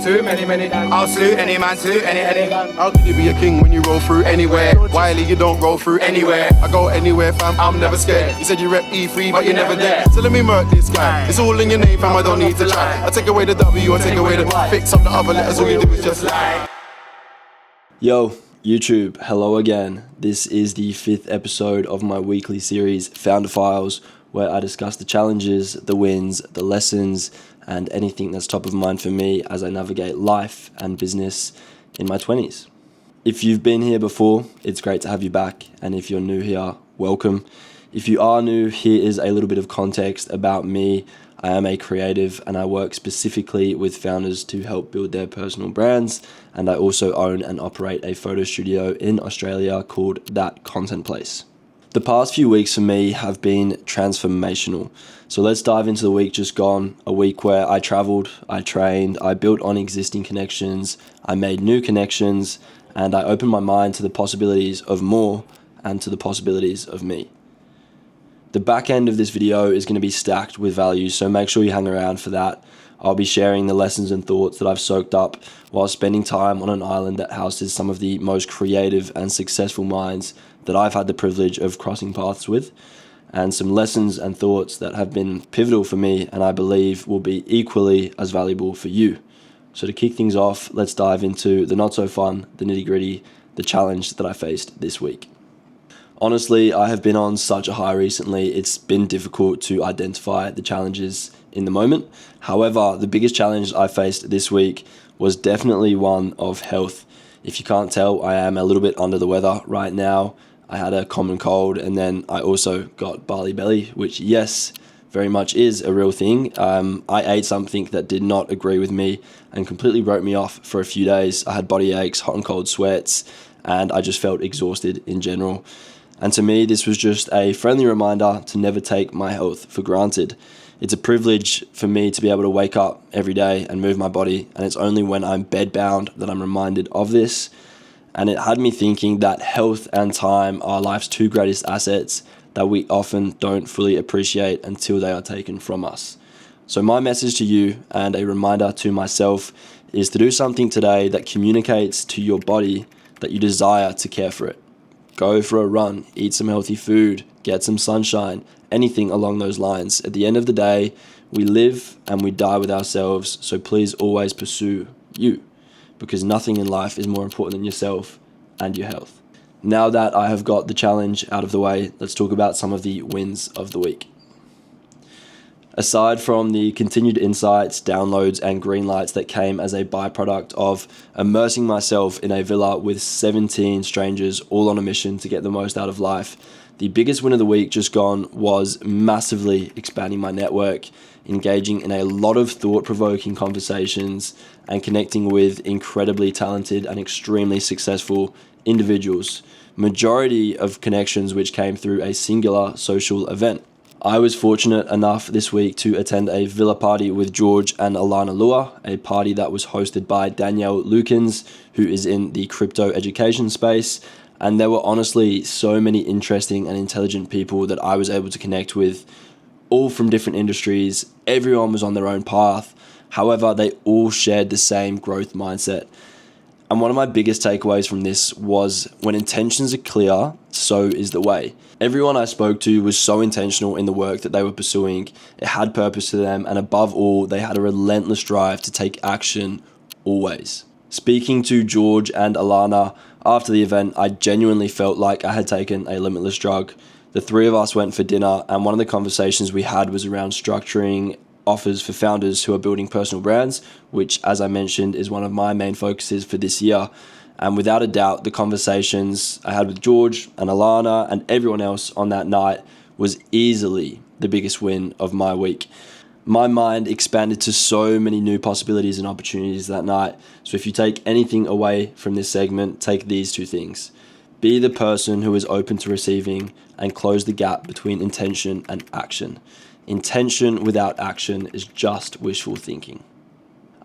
too many. I'll salute any man, salute any gun. How can you be a king when you roll through anywhere? Wiley, you don't roll through anywhere. I go anywhere, fam, I'm never scared. You said you rep E3, but you're never there. So let me murk this guy. It's all in your name, fam, I don't need to try. I take away the W, I take away the fix up the other letters, all you do is just lie. Yo, YouTube, hello again. This is the 5th episode of my weekly series, Founder Files, where I discuss the challenges, the wins, the lessons, and anything that's top of mind for me as I navigate life and business in my 20s. If you've been here before, it's great to have you back, and if you're new here, welcome. If you are new, here is a little bit of context about me. I am a creative and I work specifically with founders to help build their personal brands, and I also own and operate a photo studio in Australia called That Content Place. The past few weeks for me have been transformational. So let's dive into the week just gone, a week where I traveled, I trained, I built on existing connections, I made new connections, and I opened my mind to the possibilities of more and to the possibilities of me. The back end of this video is going to be stacked with value, so make sure you hang around for that. I'll be sharing the lessons and thoughts that I've soaked up while spending time on an island that houses some of the most creative and successful minds that I've had the privilege of crossing paths with, and some lessons and thoughts that have been pivotal for me and I believe will be equally as valuable for you. So to kick things off, let's dive into the not so fun, the nitty gritty, the challenge that I faced this week. Honestly, I have been on such a high recently, it's been difficult to identify the challenges in the moment. However, the biggest challenge I faced this week was definitely one of health. If you can't tell, I am a little bit under the weather right now. I had a common cold and then I also got Bali belly, which yes, very much is a real thing. I ate something that did not agree with me and completely wrote me off for a few days. I had body aches, hot and cold sweats, and I just felt exhausted in general. And to me, this was just a friendly reminder to never take my health for granted. It's a privilege for me to be able to wake up every day and move my body, and it's only when I'm bedbound that I'm reminded of this. And it had me thinking that health and time are life's two greatest assets that we often don't fully appreciate until they are taken from us. So my message to you and a reminder to myself is to do something today that communicates to your body that you desire to care for it. Go for a run, eat some healthy food, get some sunshine, anything along those lines. At the end of the day, we live and we die with ourselves, so please always pursue you, because nothing in life is more important than yourself and your health. Now that I have got the challenge out of the way, let's talk about some of the wins of the week. Aside from the continued insights, downloads, and green lights that came as a byproduct of immersing myself in a villa with 17 strangers all on a mission to get the most out of life, the biggest win of the week just gone was massively expanding my network, engaging in a lot of thought-provoking conversations, and connecting with incredibly talented and extremely successful individuals. Majority of connections which came through a singular social event. I was fortunate enough this week to attend a villa party with George and Alana Lua, a party that was hosted by Danielle Lukens, who is in the crypto education space. And there were honestly so many interesting and intelligent people that I was able to connect with, all from different industries. Everyone was on their own path. However, they all shared the same growth mindset. And one of my biggest takeaways from this was when intentions are clear, so is the way. Everyone I spoke to was so intentional in the work that they were pursuing. It had purpose to them, and above all, they had a relentless drive to take action always. Speaking to George and Alana after the event, I genuinely felt like I had taken a limitless drug. The three of us went for dinner, and one of the conversations we had was around structuring offers for founders who are building personal brands, which, as I mentioned, is one of my main focuses for this year. And without a doubt, the conversations I had with George and Alana and everyone else on that night was easily the biggest win of my week. My mind expanded to so many new possibilities and opportunities that night. So if you take anything away from this segment, take these two things. Be the person who is open to receiving and close the gap between intention and action. Intention without action is just wishful thinking.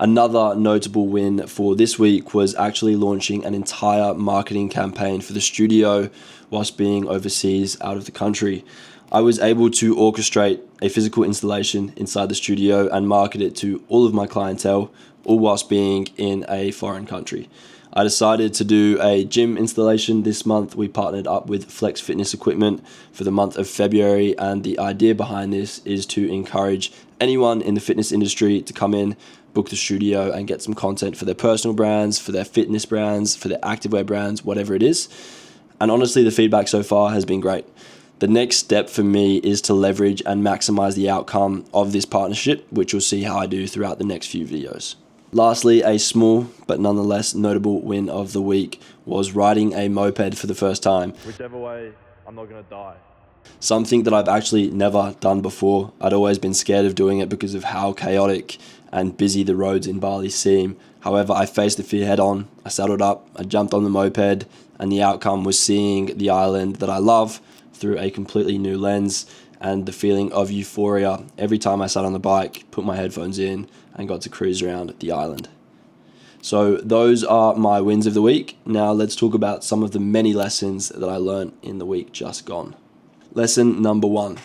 Another notable win for this week was actually launching an entire marketing campaign for the studio whilst being overseas out of the country. I was able to orchestrate a physical installation inside the studio and market it to all of my clientele, all whilst being in a foreign country. I decided to do a gym installation this month. We partnered up with Flex Fitness Equipment for the month of February, and the idea behind this is to encourage anyone in the fitness industry to come in, book the studio, and get some content for their personal brands, for their fitness brands, for their activewear brands, whatever it is. And honestly, the feedback so far has been great. The next step for me is to leverage and maximize the outcome of this partnership, which you'll see how I do throughout the next few videos. Lastly, a small but nonetheless notable win of the week was riding a moped for the first time. Whichever way, I'm not going to die. Something that I've actually never done before. I'd always been scared of doing it because of how chaotic and busy the roads in Bali seem. However, I faced the fear head on. I saddled up, I jumped on the moped, and the outcome was seeing the island that I love through a completely new lens, and the feeling of euphoria every time I sat on the bike, put my headphones in, and got to cruise around the island. So those are my wins of the week. Now let's talk about some of the many lessons that I learned in the week just gone. Lesson number 1,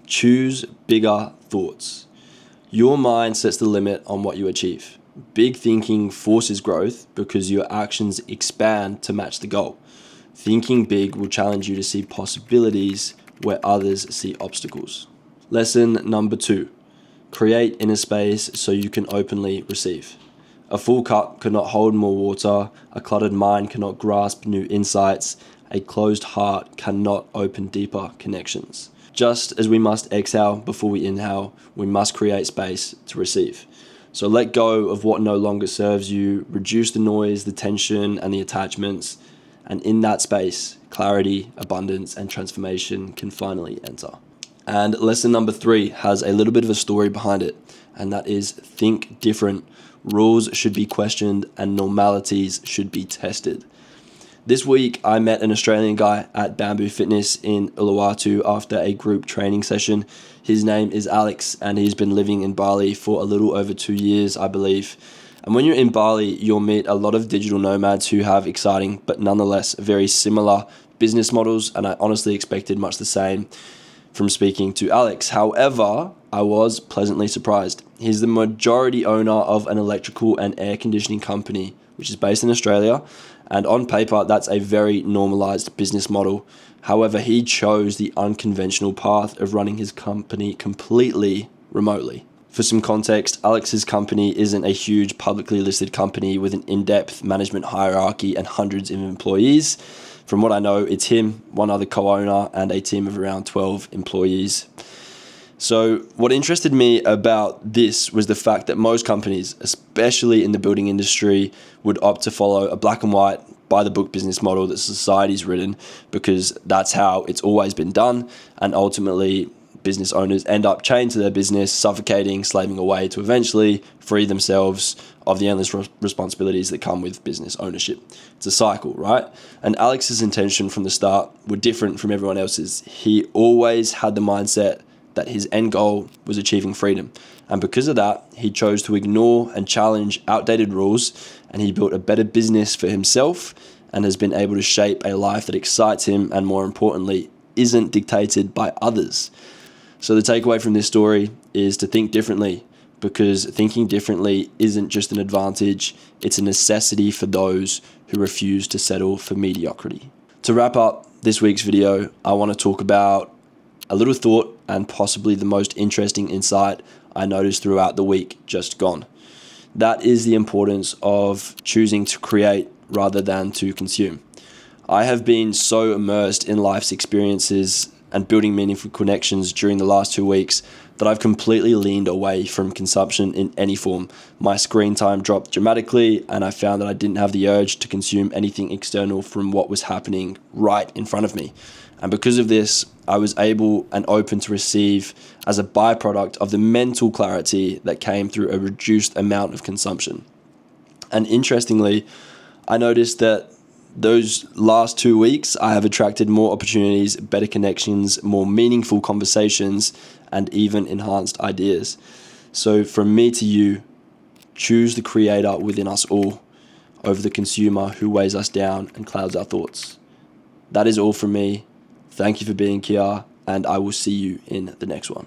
choose bigger thoughts. Your mind sets the limit on what you achieve. Big thinking forces growth because your actions expand to match the goal. Thinking big will challenge you to see possibilities where others see obstacles. Lesson number 2, create inner space so you can openly receive. A full cup cannot hold more water, a cluttered mind cannot grasp new insights, a closed heart cannot open deeper connections. Just as we must exhale before we inhale, we must create space to receive. So let go of what no longer serves you, reduce the noise, the tension, and the attachments, and in that space, clarity, abundance, and transformation can finally enter. And lesson number 3 has a little bit of a story behind it, and that is think different. Rules should be questioned and normalities should be tested. This week, I met an Australian guy at Bamboo Fitness in Uluwatu after a group training session. His name is Alex, and he's been living in Bali for a little over 2 years, I believe. And when you're in Bali, you'll meet a lot of digital nomads who have exciting, but nonetheless very similar business models, and I honestly expected much the same from speaking to Alex. However, I was pleasantly surprised. He's the majority owner of an electrical and air conditioning company, which is based in Australia, and on paper, that's a very normalized business model. However, he chose the unconventional path of running his company completely remotely. For some context, Alex's company isn't a huge publicly listed company with an in-depth management hierarchy and hundreds of employees. From what I know, it's him, one other co-owner, and a team of around 12 employees. So what interested me about this was the fact that most companies, especially in the building industry, would opt to follow a black and white, by the book business model that society's written, because that's how it's always been done, and ultimately business owners end up chained to their business, suffocating, slaving away to eventually free themselves of the endless responsibilities that come with business ownership. It's a cycle, right? And Alex's intention from the start were different from everyone else's. He always had the mindset that his end goal was achieving freedom. And because of that, he chose to ignore and challenge outdated rules, and he built a better business for himself and has been able to shape a life that excites him and, more importantly, isn't dictated by others. So the takeaway from this story is to think differently, because thinking differently isn't just an advantage, it's a necessity for those who refuse to settle for mediocrity. To wrap up this week's video, I want to talk about a little thought and possibly the most interesting insight I noticed throughout the week just gone. That is the importance of choosing to create rather than to consume. I have been so immersed in life's experiences and building meaningful connections during the last 2 weeks that I've completely leaned away from consumption in any form. My screen time dropped dramatically, and I found that I didn't have the urge to consume anything external from what was happening right in front of me. And because of this, I was able and open to receive as a byproduct of the mental clarity that came through a reduced amount of consumption. And interestingly, I noticed that those last 2 weeks, I have attracted more opportunities, better connections, more meaningful conversations, and even enhanced ideas. So from me to you, choose the creator within us all over the consumer who weighs us down and clouds our thoughts. That is all from me. Thank you for being here, and I will see you in the next one.